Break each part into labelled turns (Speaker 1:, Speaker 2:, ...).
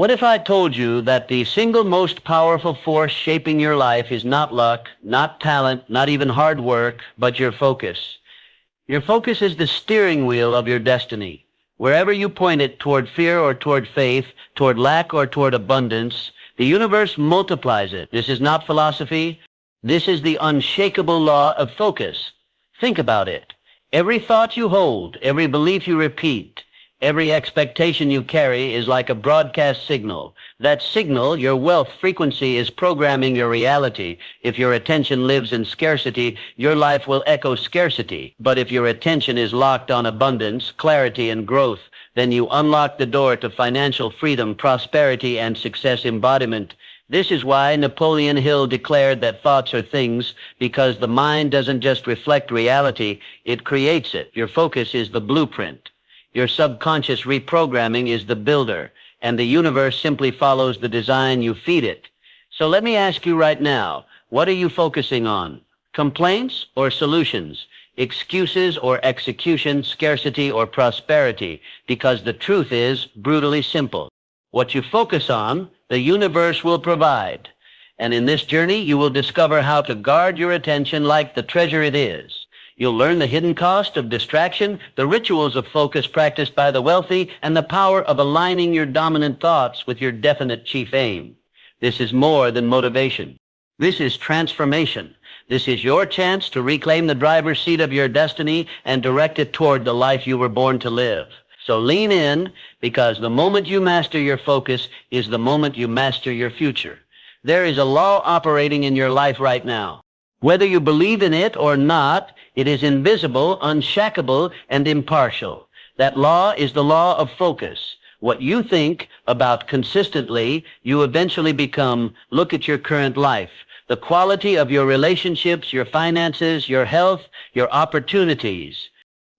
Speaker 1: What if I told you that the single most powerful force shaping your life is not luck, not talent, not even hard work, but your focus? Your focus is the steering wheel of your destiny. Wherever you point it, toward fear or toward faith, toward lack or toward abundance, the universe multiplies it. This is not philosophy. This is the unshakable law of focus. Think about it. Every thought you hold, every belief you repeat, every expectation you carry is like a broadcast signal. That signal, your wealth frequency, is programming your reality. If your attention lives in scarcity, your life will echo scarcity. But if your attention is locked on abundance, clarity, and growth, then you unlock the door to financial freedom, prosperity, and success embodiment. This is why Napoleon Hill declared that thoughts are things, because the mind doesn't just reflect reality, it creates it. Your focus is the blueprint. Your subconscious reprogramming is the builder, and the universe simply follows the design you feed it. So let me ask you right now, what are you focusing on? Complaints or solutions? Excuses or execution? Scarcity or prosperity? Because the truth is brutally simple. What you focus on, the universe will provide. And in this journey, you will discover how to guard your attention like the treasure it is. You'll learn the hidden cost of distraction, the rituals of focus practiced by the wealthy, and the power of aligning your dominant thoughts with your definite chief aim. This is more than motivation. This is transformation. This is your chance to reclaim the driver's seat of your destiny and direct it toward the life you were born to live. So lean in, because the moment you master your focus is the moment you master your future. There is a law operating in your life right now. Whether you believe in it or not, it is invisible, unshackable, and impartial. That law is the law of focus. What you think about consistently, you eventually become. Look at your current life. The quality of your relationships, your finances, your health, your opportunities.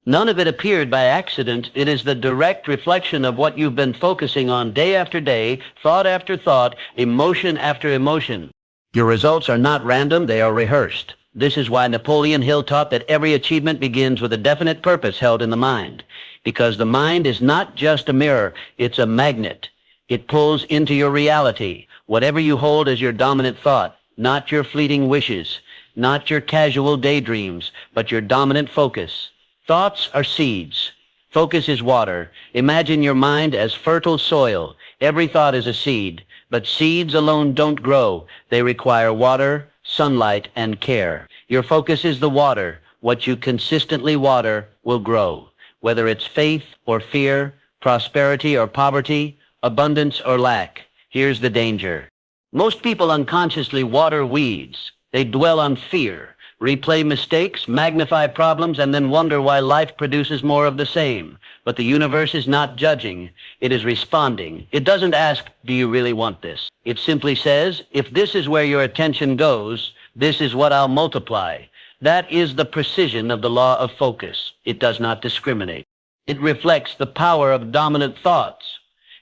Speaker 1: None of it appeared by accident. It is the direct reflection of what you've been focusing on day after day, thought after thought, emotion after emotion. Your results are not random, they are rehearsed. This is why Napoleon Hill taught that every achievement begins with a definite purpose held in the mind. Because the mind is not just a mirror, it's a magnet. It pulls into your reality whatever you hold as your dominant thought, not your fleeting wishes, not your casual daydreams, but your dominant focus. Thoughts are seeds. Focus is water. Imagine your mind as fertile soil. Every thought is a seed, but seeds alone don't grow. They require water, sunlight, and care. Your focus is the water. What you consistently water will grow. Whether it's faith or fear, prosperity or poverty, abundance or lack. Here's the danger. Most people unconsciously water weeds. They dwell on fear, replay mistakes, magnify problems, and then wonder why life produces more of the same. But the universe is not judging. It is responding. It doesn't ask, do you really want this? It simply says, if this is where your attention goes, this is what I'll multiply. That is the precision of the law of focus. It does not discriminate. It reflects the power of dominant thoughts.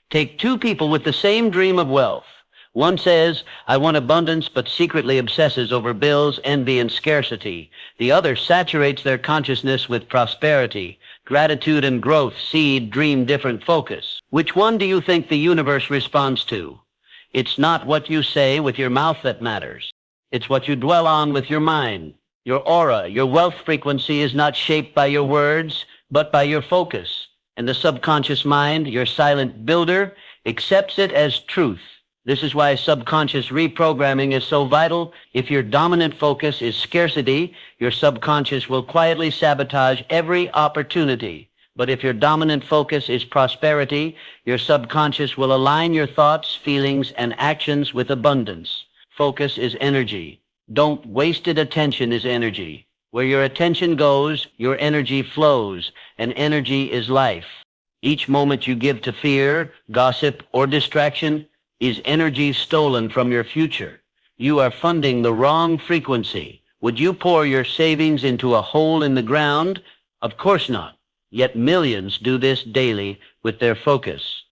Speaker 1: Take two people with the same dream of wealth. One says, I want abundance, but secretly obsesses over bills, envy, and scarcity. The other saturates their consciousness with prosperity, gratitude, and growth. Seed, dream, different focus. Which one do you think the universe responds to? It's not what you say with your mouth that matters. It's what you dwell on with your mind. Your aura, your wealth frequency is not shaped by your words, but by your focus. And the subconscious mind, your silent builder, accepts it as truth. This is why subconscious reprogramming is so vital. If your dominant focus is scarcity, your subconscious will quietly sabotage every opportunity. But if your dominant focus is prosperity, your subconscious will align your thoughts, feelings, and actions with abundance. Focus is energy. Don't wasted attention is energy. Where your attention goes, your energy flows, and energy is life. Each moment you give to fear, gossip, or distraction is energy stolen from your future. You are funding the wrong frequency. Would you pour your savings into a hole in the ground? Of course not. Yet millions do this daily with their focus.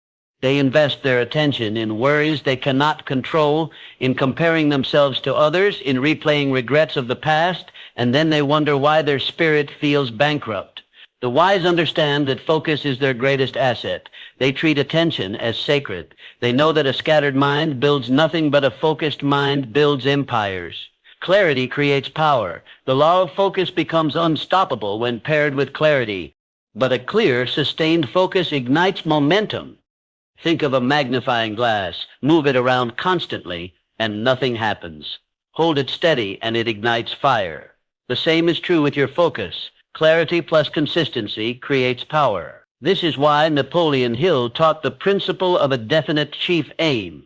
Speaker 1: They invest their attention in worries they cannot control, in comparing themselves to others, in replaying regrets of the past, and then they wonder why their spirit feels bankrupt. The wise understand that focus is their greatest asset. They treat attention as sacred. They know that a scattered mind builds nothing but a focused mind builds empires. Clarity creates power. The law of focus becomes unstoppable when paired with clarity. But a clear, sustained focus ignites momentum. Think of a magnifying glass. Move it around constantly, and nothing happens. Hold it steady, and it ignites fire. The same is true with your focus. Clarity plus consistency creates power. This is why Napoleon Hill taught the principle of a definite chief aim.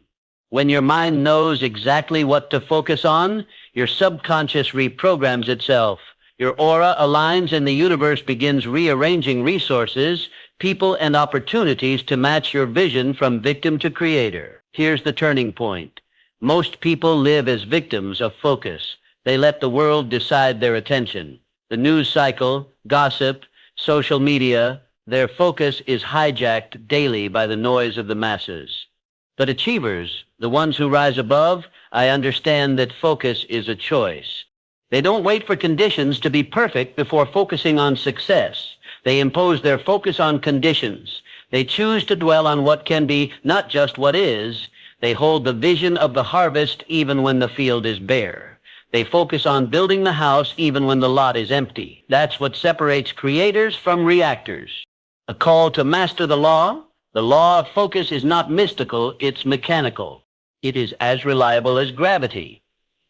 Speaker 1: When your mind knows exactly what to focus on, your subconscious reprograms itself. Your aura aligns and the universe begins rearranging resources, people, and opportunities to match your vision from victim to creator. Here's the turning point. Most people live as victims of focus. They let the world decide their attention. The news cycle, gossip, social media, their focus is hijacked daily by the noise of the masses. But achievers, the ones who rise above, I understand that focus is a choice. They don't wait for conditions to be perfect before focusing on success. They impose their focus on conditions. They choose to dwell on what can be, not just what is. They hold the vision of the harvest even when the field is bare. They focus on building the house even when the lot is empty. That's what separates creators from reactors. A call to master the law? The law of focus is not mystical, it's mechanical. It is as reliable as gravity.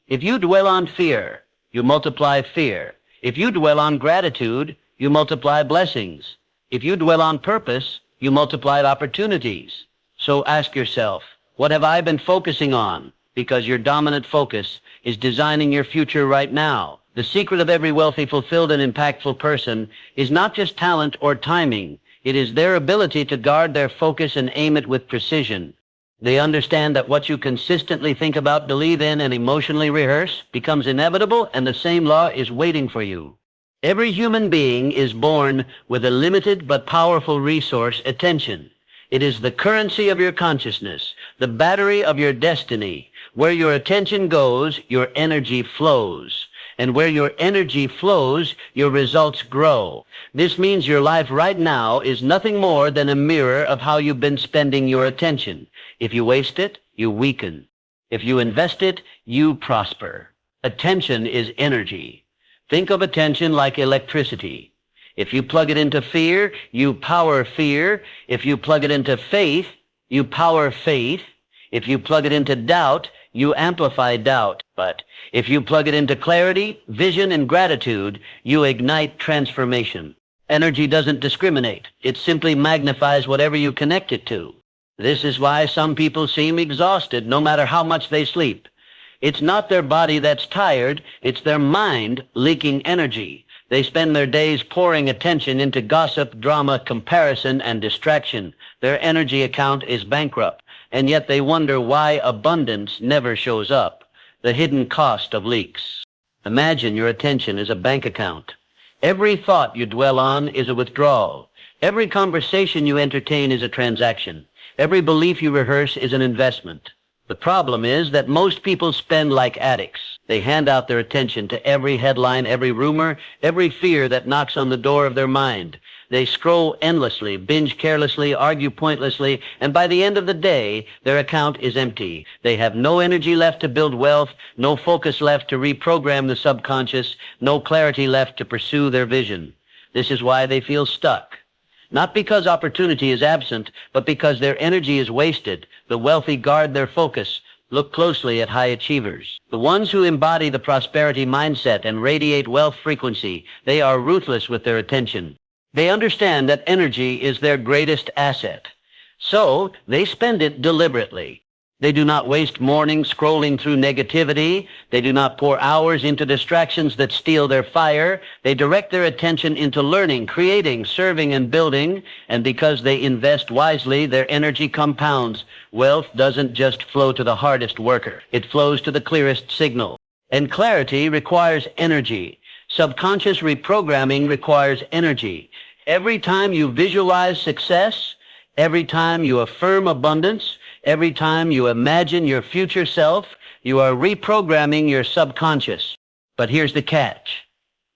Speaker 1: If you dwell on fear, you multiply fear. If you dwell on gratitude, you multiply blessings. If you dwell on purpose, you multiply opportunities. So ask yourself, what have I been focusing on? Because your dominant focus is designing your future right now. The secret of every wealthy, fulfilled, and impactful person is not just talent or timing. It is their ability to guard their focus and aim it with precision. They understand that what you consistently think about, believe in, and emotionally rehearse becomes inevitable, and the same law is waiting for you. Every human being is born with a limited but powerful resource, attention. It is the currency of your consciousness, the battery of your destiny. Where your attention goes, your energy flows. And where your energy flows, your results grow. This means your life right now is nothing more than a mirror of how you've been spending your attention. If you waste it, you weaken. If you invest it, you prosper. Attention is energy. Think of attention like electricity. If you plug it into fear, you power fear. If you plug it into faith, you power faith. If you plug it into doubt, you amplify doubt. But if you plug it into clarity, vision, and gratitude, you ignite transformation. Energy doesn't discriminate. It simply magnifies whatever you connect it to. This is why some people seem exhausted no matter how much they sleep. It's not their body that's tired, it's their mind leaking energy. They spend their days pouring attention into gossip, drama, comparison, and distraction. Their energy account is bankrupt, and yet they wonder why abundance never shows up. The hidden cost of leaks. Imagine your attention is a bank account. Every thought you dwell on is a withdrawal. Every conversation you entertain is a transaction. Every belief you rehearse is an investment. The problem is that most people spend like addicts. They hand out their attention to every headline, every rumor, every fear that knocks on the door of their mind. They scroll endlessly, binge carelessly, argue pointlessly, and by the end of the day, their account is empty. They have no energy left to build wealth, no focus left to reprogram the subconscious, no clarity left to pursue their vision. This is why they feel stuck. Not because opportunity is absent, but because their energy is wasted. The wealthy guard their focus. Look closely at high achievers. The ones who embody the prosperity mindset and radiate wealth frequency, they are ruthless with their attention. They understand that energy is their greatest asset. So they spend it deliberately. They do not waste mornings scrolling through negativity. They do not pour hours into distractions that steal their fire. They direct their attention into learning, creating, serving, and building. And because they invest wisely, their energy compounds. Wealth doesn't just flow to the hardest worker. It flows to the clearest signal. And clarity requires energy. Subconscious reprogramming requires energy. Every time you visualize success, every time you affirm abundance, every time you imagine your future self, you are reprogramming your subconscious. But here's the catch.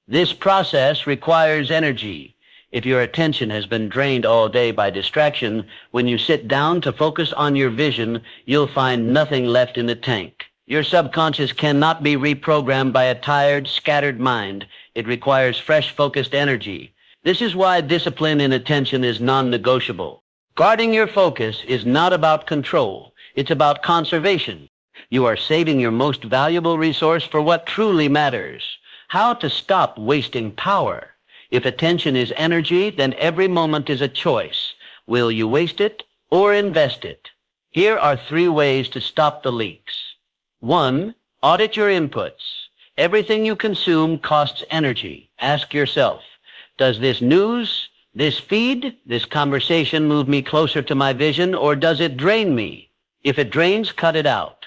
Speaker 1: This process requires energy. If your attention has been drained all day by distraction, when you sit down to focus on your vision, you'll find nothing left in the tank. Your subconscious cannot be reprogrammed by a tired, scattered mind. It requires fresh, focused energy. This is why discipline in attention is non-negotiable. Guarding your focus is not about control. It's about conservation. You are saving your most valuable resource for what truly matters. How to stop wasting power. If attention is energy, then every moment is a choice. Will you waste it or invest it? Here are 3 ways to stop the leaks. 1. Audit your inputs. Everything you consume costs energy. Ask yourself, does this news, this feed, this conversation move me closer to my vision, or does it drain me? If it drains, cut it out.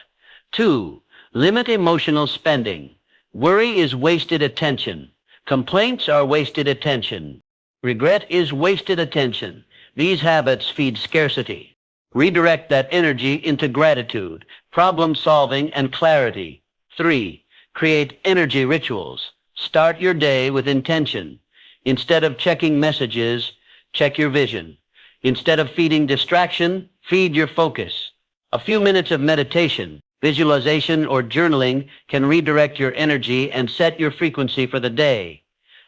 Speaker 1: 2. Limit emotional spending. Worry is wasted attention. Complaints are wasted attention. Regret is wasted attention. These habits feed scarcity. Redirect that energy into gratitude, problem solving, and clarity. 3. Create energy rituals. Start your day with intention. Instead of checking messages, check your vision. Instead of feeding distraction, feed your focus. A few minutes of meditation, visualization, or journaling can redirect your energy and set your frequency for the day.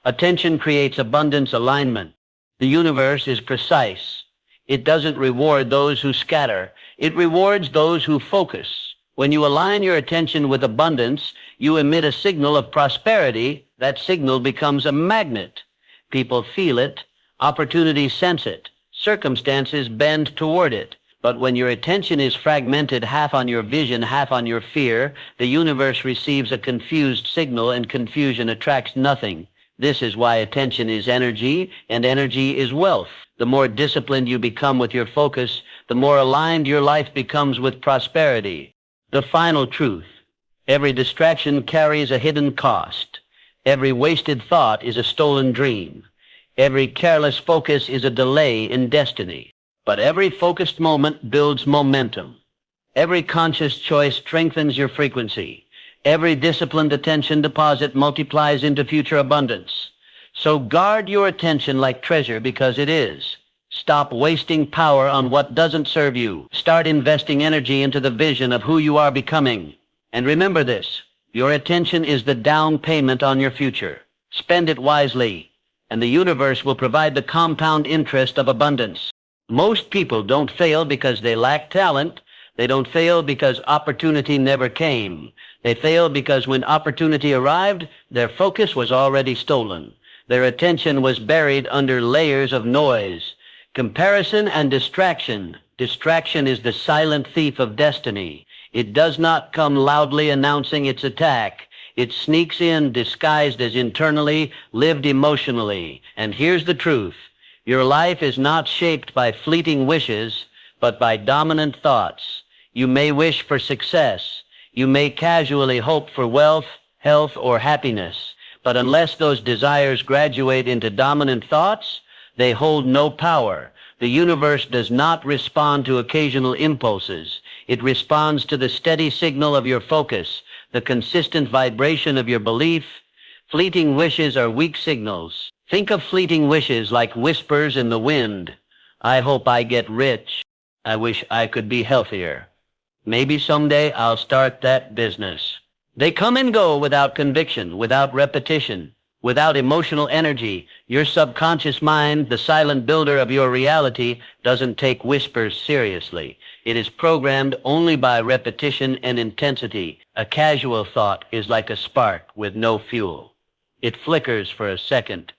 Speaker 1: Attention creates abundance alignment. The universe is precise. It doesn't reward those who scatter. It rewards those who focus. When you align your attention with abundance, you emit a signal of prosperity. That signal becomes a magnet. People feel it. Opportunities sense it. Circumstances bend toward it. But when your attention is fragmented, half on your vision, half on your fear, the universe receives a confused signal, and confusion attracts nothing. This is why attention is energy, and energy is wealth. The more disciplined you become with your focus, the more aligned your life becomes with prosperity. The final truth: every distraction carries a hidden cost. Every wasted thought is a stolen dream. Every careless focus is a delay in destiny. But every focused moment builds momentum. Every conscious choice strengthens your frequency. Every disciplined attention deposit multiplies into future abundance. So guard your attention like treasure, because it is. Stop wasting power on what doesn't serve you. Start investing energy into the vision of who you are becoming. And remember this: your attention is the down payment on your future. Spend it wisely, and the universe will provide the compound interest of abundance. Most people don't fail because they lack talent. They don't fail because opportunity never came. They fail because when opportunity arrived, their focus was already stolen. Their attention was buried under layers of noise, comparison, and distraction. Distraction is the silent thief of destiny. It does not come loudly announcing its attack. It sneaks in disguised as internally lived emotionally. And here's the truth: your life is not shaped by fleeting wishes, but by dominant thoughts. You may wish for success. You may casually hope for wealth, health, or happiness. But unless those desires graduate into dominant thoughts, they hold no power. The universe does not respond to occasional impulses. It responds to the steady signal of your focus, the consistent vibration of your belief. Fleeting wishes are weak signals. Think of fleeting wishes like whispers in the wind. I hope I get rich. I wish I could be healthier. Maybe someday I'll start that business. They come and go without conviction, without repetition, without emotional energy. Your subconscious mind, the silent builder of your reality, doesn't take whispers seriously. It is programmed only by repetition and intensity. A casual thought is like a spark with no fuel. It flickers for a second.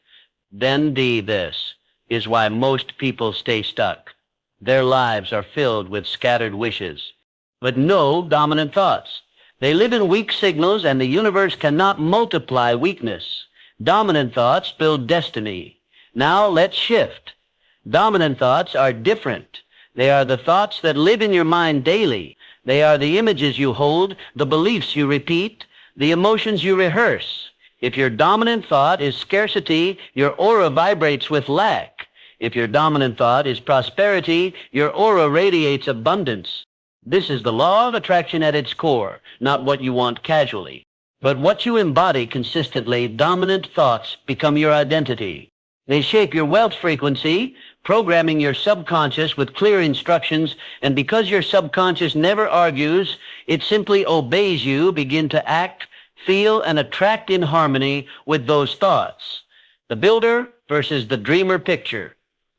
Speaker 1: Then this is why most people stay stuck. Their lives are filled with scattered wishes, but no dominant thoughts. They live in weak signals, and the universe cannot multiply weakness. Dominant thoughts build destiny. Now let's shift. Dominant thoughts are different. They are the thoughts that live in your mind daily. They are the images you hold, the beliefs you repeat, the emotions you rehearse. If your dominant thought is scarcity, your aura vibrates with lack. If your dominant thought is prosperity, your aura radiates abundance. This is the law of attraction at its core, not what you want casually, but what you embody consistently. Dominant thoughts become your identity. They shape your wealth frequency, programming your subconscious with clear instructions, and because your subconscious never argues, it simply obeys you, begin to act, feel, and attract in harmony with those thoughts. The builder versus the dreamer picture.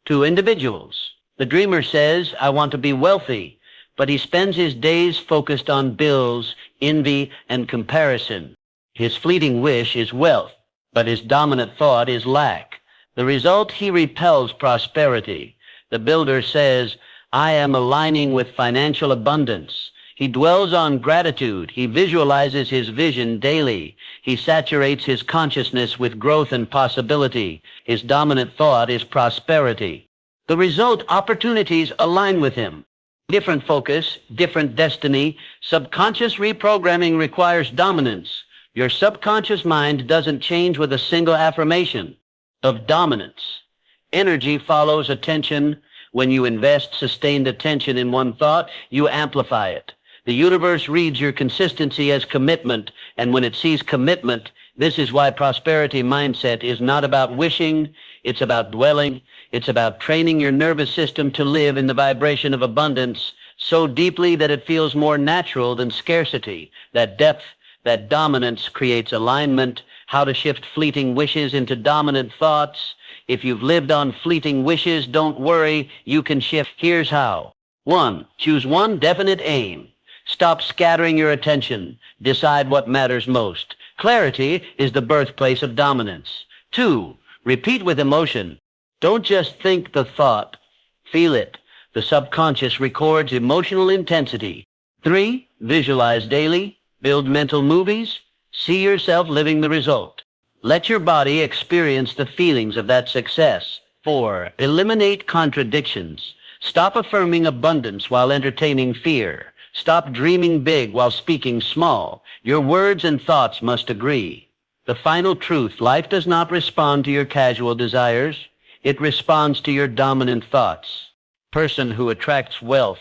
Speaker 1: Two individuals. The dreamer says, I want to be wealthy, but he spends his days focused on bills, envy, and comparison. His fleeting wish is wealth, but his dominant thought is lack. The result, he repels prosperity. The builder says, I am aligning with financial abundance. He dwells on gratitude. He visualizes his vision daily. He saturates his consciousness with growth and possibility. His dominant thought is prosperity. The result, opportunities align with him. Different focus, different destiny. Subconscious reprogramming requires dominance. Your subconscious mind doesn't change with a single affirmation of dominance. Energy follows attention. When you invest sustained attention in one thought, you amplify it. The universe reads your consistency as commitment, and when it sees commitment, this is why prosperity mindset is not about wishing, it's about dwelling, it's about training your nervous system to live in the vibration of abundance so deeply that it feels more natural than scarcity. That depth, that dominance creates alignment. How to shift fleeting wishes into dominant thoughts. If you've lived on fleeting wishes, don't worry, you can shift. Here's how. 1. Choose one definite aim. Stop scattering your attention. Decide what matters most. Clarity is the birthplace of dominance. 2. Repeat with emotion. Don't just think the thought. Feel it. The subconscious records emotional intensity. 3. Visualize daily. Build mental movies. See yourself living the result. Let your body experience the feelings of that success. 4. Eliminate contradictions. Stop affirming abundance while entertaining fear. Stop dreaming big while speaking small. Your words and thoughts must agree. The final truth, life does not respond to your casual desires. It responds to your dominant thoughts. Person who attracts wealth.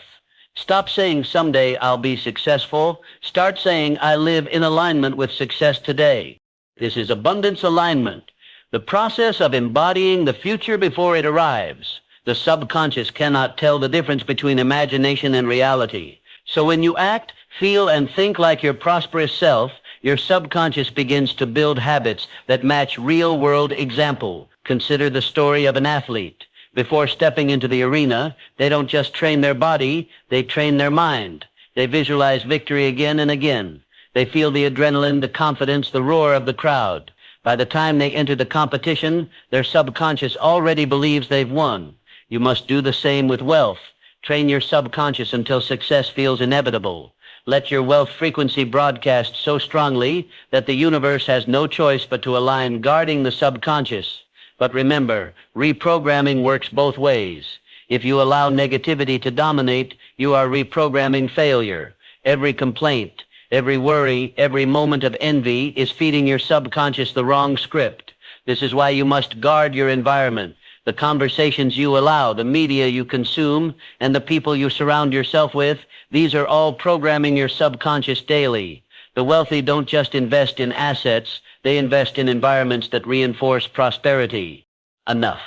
Speaker 1: Stop saying someday I'll be successful. Start saying I live in alignment with success today. This is abundance alignment, the process of embodying the future before it arrives. The subconscious cannot tell the difference between imagination and reality. So when you act, feel, and think like your prosperous self, your subconscious begins to build habits that match real-world example. Consider the story of an athlete. Before stepping into the arena, they don't just train their body, they train their mind. They visualize victory again and again. They feel the adrenaline, the confidence, the roar of the crowd. By the time they enter the competition, their subconscious already believes they've won. You must do the same with wealth. Train your subconscious until success feels inevitable. Let your wealth frequency broadcast so strongly that the universe has no choice but to align, guarding the subconscious. But remember, reprogramming works both ways. If you allow negativity to dominate, you are reprogramming failure. Every complaint, every worry, every moment of envy is feeding your subconscious the wrong script. This is why you must guard your environment, the conversations you allow, the media you consume, and the people you surround yourself with. These are all programming your subconscious daily. The wealthy don't just invest in assets, they invest in environments that reinforce prosperity. Enough.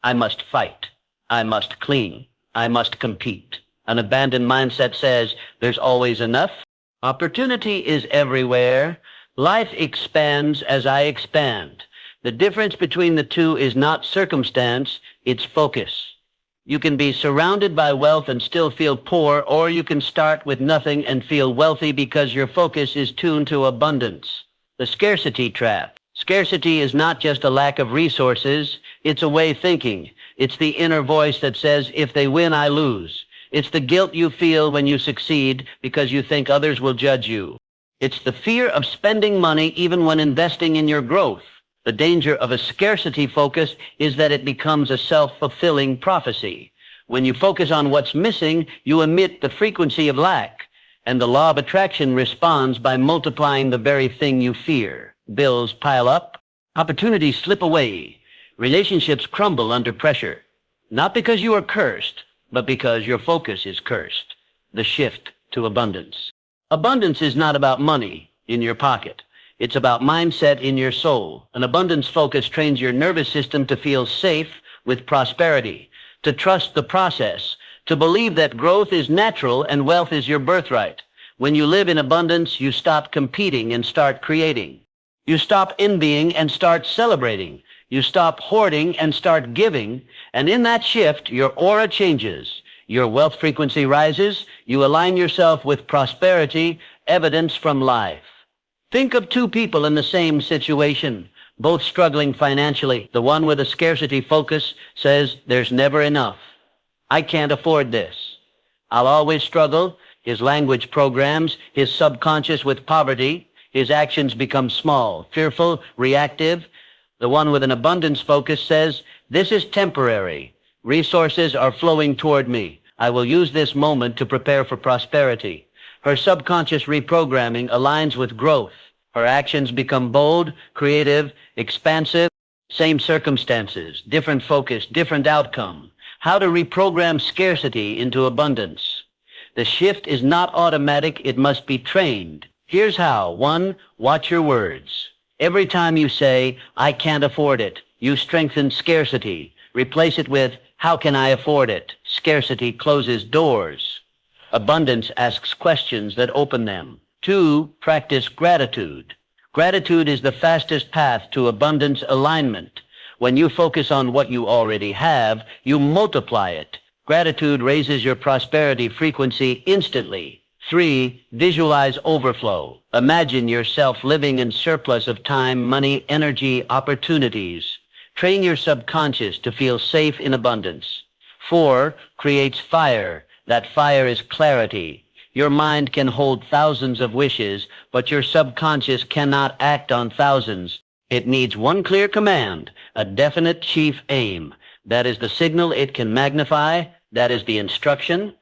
Speaker 1: I must fight. I must clean. I must compete. An abandoned mindset says there's always enough. Opportunity is everywhere. Life expands as I expand. The difference between the two is not circumstance, it's focus. You can be surrounded by wealth and still feel poor, or you can start with nothing and feel wealthy because your focus is tuned to abundance. The scarcity trap. Scarcity is not just a lack of resources, it's a way of thinking. It's the inner voice that says, if they win, I lose. It's the guilt you feel when you succeed because you think others will judge you. It's the fear of spending money even when investing in your growth. The danger of a scarcity focus is that it becomes a self-fulfilling prophecy. When you focus on what's missing, you emit the frequency of lack, and the law of attraction responds by multiplying the very thing you fear. Bills pile up, opportunities slip away, relationships crumble under pressure. Not because you are cursed, but because your focus is cursed. The shift to abundance. Abundance is not about money in your pocket. It's about mindset in your soul. An abundance focus trains your nervous system to feel safe with prosperity, to trust the process, to believe that growth is natural and wealth is your birthright. When you live in abundance, you stop competing and start creating. You stop envying and start celebrating. You stop hoarding and start giving. And in that shift, your aura changes. Your wealth frequency rises. You align yourself with prosperity, evidence from life. Think of two people in the same situation, both struggling financially. The one with a scarcity focus says, there's never enough. I can't afford this. I'll always struggle. His language programs his subconscious with poverty. His actions become small, fearful, reactive. The one with an abundance focus says, this is temporary. Resources are flowing toward me. I will use this moment to prepare for prosperity. Her subconscious reprogramming aligns with growth. Her actions become bold, creative, expansive. Same circumstances, different focus, different outcome. How to reprogram scarcity into abundance. The shift is not automatic, it must be trained. Here's how. 1, watch your words. Every time you say, I can't afford it, you strengthen scarcity. Replace it with, how can I afford it? Scarcity closes doors. Abundance asks questions that open them. 2, practice gratitude. Gratitude is the fastest path to abundance alignment. When you focus on what you already have, you multiply it. Gratitude raises your prosperity frequency instantly. 3, visualize overflow. Imagine yourself living in surplus of time, money, energy, opportunities. Train your subconscious to feel safe in abundance. 4, creates fire. That fire is clarity. Your mind can hold thousands of wishes, but your subconscious cannot act on thousands. It needs one clear command, a definite chief aim. That is the signal it can magnify. That is the instruction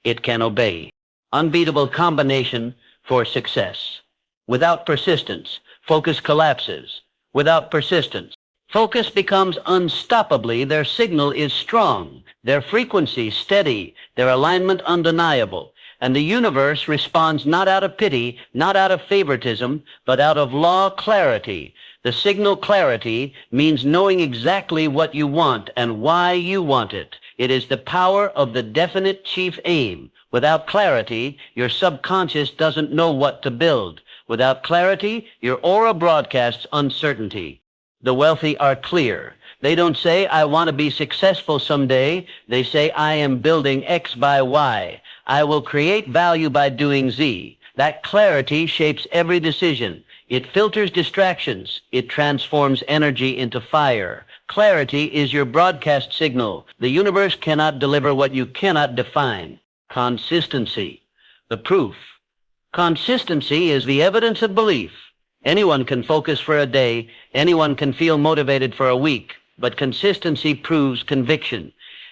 Speaker 1: it can obey. Unbeatable combination for success. Without persistence, focus collapses. Without persistence, focus becomes unstoppably. Their signal is strong, their frequency steady, their alignment undeniable. And the universe responds not out of pity, not out of favoritism, but out of law clarity. The signal clarity means knowing exactly what you want and why you want it. It is the power of the definite chief aim. Without clarity, your subconscious doesn't know what to build. Without clarity, your aura broadcasts uncertainty. The wealthy are clear. They don't say, I want to be successful someday. They say, I am building X by Y. I will create value by doing Z. That clarity shapes every decision. It filters distractions. It transforms energy into fire. Clarity is your broadcast signal. The universe cannot deliver what you cannot define. Consistency, the proof. Consistency is the evidence of belief. Anyone can focus for a day. Anyone can feel motivated for a week. But consistency proves conviction.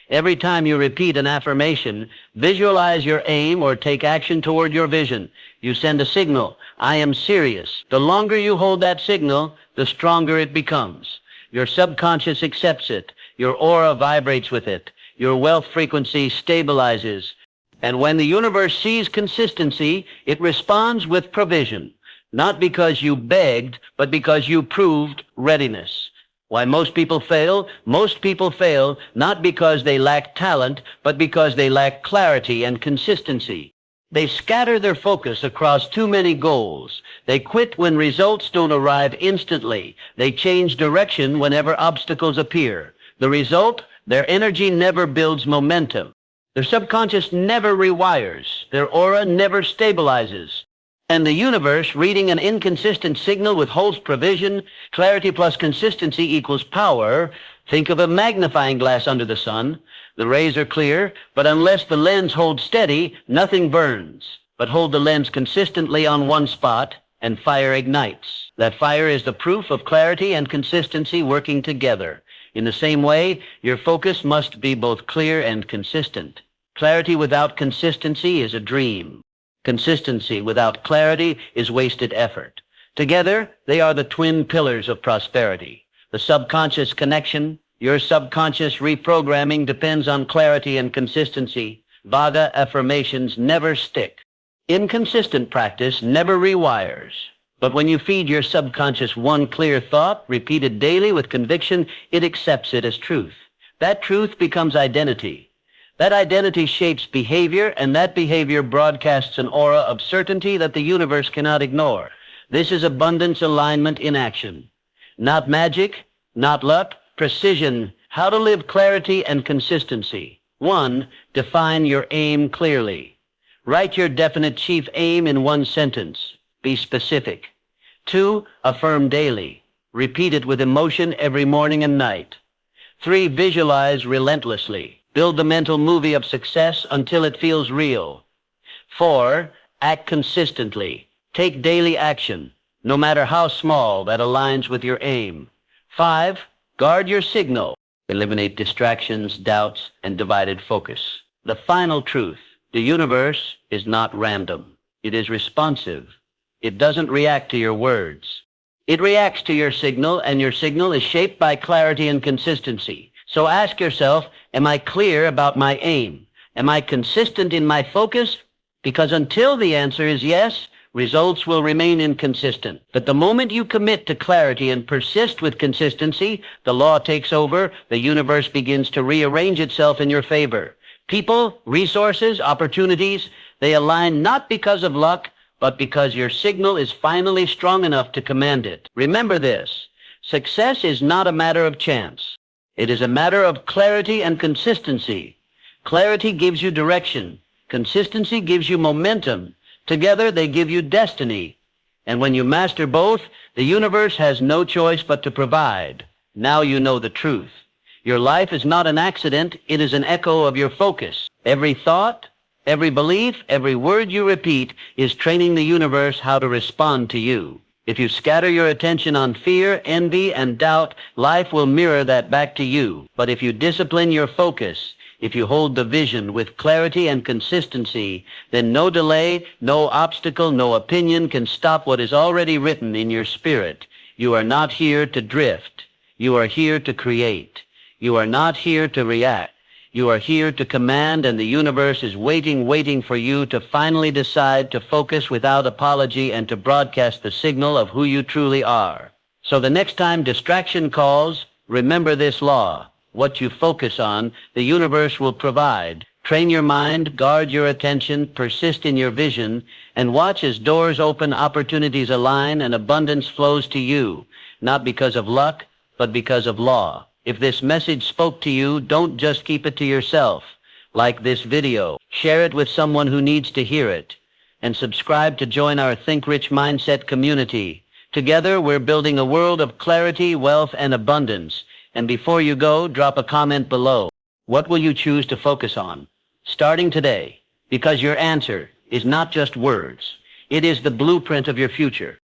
Speaker 1: Every time you repeat an affirmation, visualize your aim or take action toward your vision. You send a signal, I am serious. The longer you hold that signal, the stronger it becomes. Your subconscious accepts it. Your aura vibrates with it. Your wealth frequency stabilizes. And when the universe sees consistency, it responds with provision. Not because you begged, but because you proved readiness. Why most people fail? Most people fail not because they lack talent, but because they lack clarity and consistency. They scatter their focus across too many goals. They quit when results don't arrive instantly. They change direction whenever obstacles appear. The result? Their energy never builds momentum. Their subconscious never rewires. Their aura never stabilizes. And the universe, reading an inconsistent signal, withholds provision. Clarity plus consistency equals power. Think of a magnifying glass under the sun. The rays are clear, but unless the lens holds steady, nothing burns. But hold the lens consistently on one spot, and fire ignites. That fire is the proof of clarity and consistency working together. In the same way, your focus must be both clear and consistent. Clarity without consistency is a dream. Consistency without clarity is wasted effort. Together, they are the twin pillars of prosperity. The subconscious connection, your subconscious reprogramming depends on clarity and consistency. Vaga affirmations never stick. Inconsistent practice never rewires. But when you feed your subconscious one clear thought, repeated daily with conviction, it accepts it as truth. That truth becomes identity. That identity shapes behavior, and that behavior broadcasts an aura of certainty that the universe cannot ignore. This is abundance alignment in action. Not magic, not luck, precision. How to live clarity and consistency. 1. Define your aim clearly. Write your definite chief aim in one sentence. Be specific. 2. Affirm daily. Repeat it with emotion every morning and night. 3. Visualize relentlessly. Build the mental movie of success until it feels real. 4. Act consistently. Take daily action, no matter how small, that aligns with your aim. 5. Guard your signal. Eliminate distractions, doubts, and divided focus. The final truth: the universe is not random. It is responsive. It doesn't react to your words. It reacts to your signal, and your signal is shaped by clarity and consistency. So ask yourself, am I clear about my aim? Am I consistent in my focus? Because until the answer is yes, results will remain inconsistent. But the moment you commit to clarity and persist with consistency, the law takes over, the universe begins to rearrange itself in your favor. People, resources, opportunities, they align not because of luck, but because your signal is finally strong enough to command it. Remember this: success is not a matter of chance. It is a matter of clarity and consistency. Clarity gives you direction. Consistency gives you momentum. Together, they give you destiny. And when you master both, the universe has no choice but to provide. Now you know the truth. Your life is not an accident. It is an echo of your focus. Every thought, every belief, every word you repeat is training the universe how to respond to you. If you scatter your attention on fear, envy, and doubt, life will mirror that back to you. But if you discipline your focus, if you hold the vision with clarity and consistency, then no delay, no obstacle, no opinion can stop what is already written in your spirit. You are not here to drift. You are here to create. You are not here to react. You are here to command, and the universe is waiting for you to finally decide to focus without apology and to broadcast the signal of who you truly are. So the next time distraction calls, remember this law. What you focus on, the universe will provide. Train your mind, guard your attention, persist in your vision, and watch as doors open, opportunities align, and abundance flows to you, not because of luck, but because of law. If this message spoke to you, don't just keep it to yourself. Like this video, share it with someone who needs to hear it, and subscribe to join our Think Rich Mindset community. Together, we're building a world of clarity, wealth, and abundance. And before you go, drop a comment below. What will you choose to focus on? Starting today, because your answer is not just words. It is the blueprint of your future.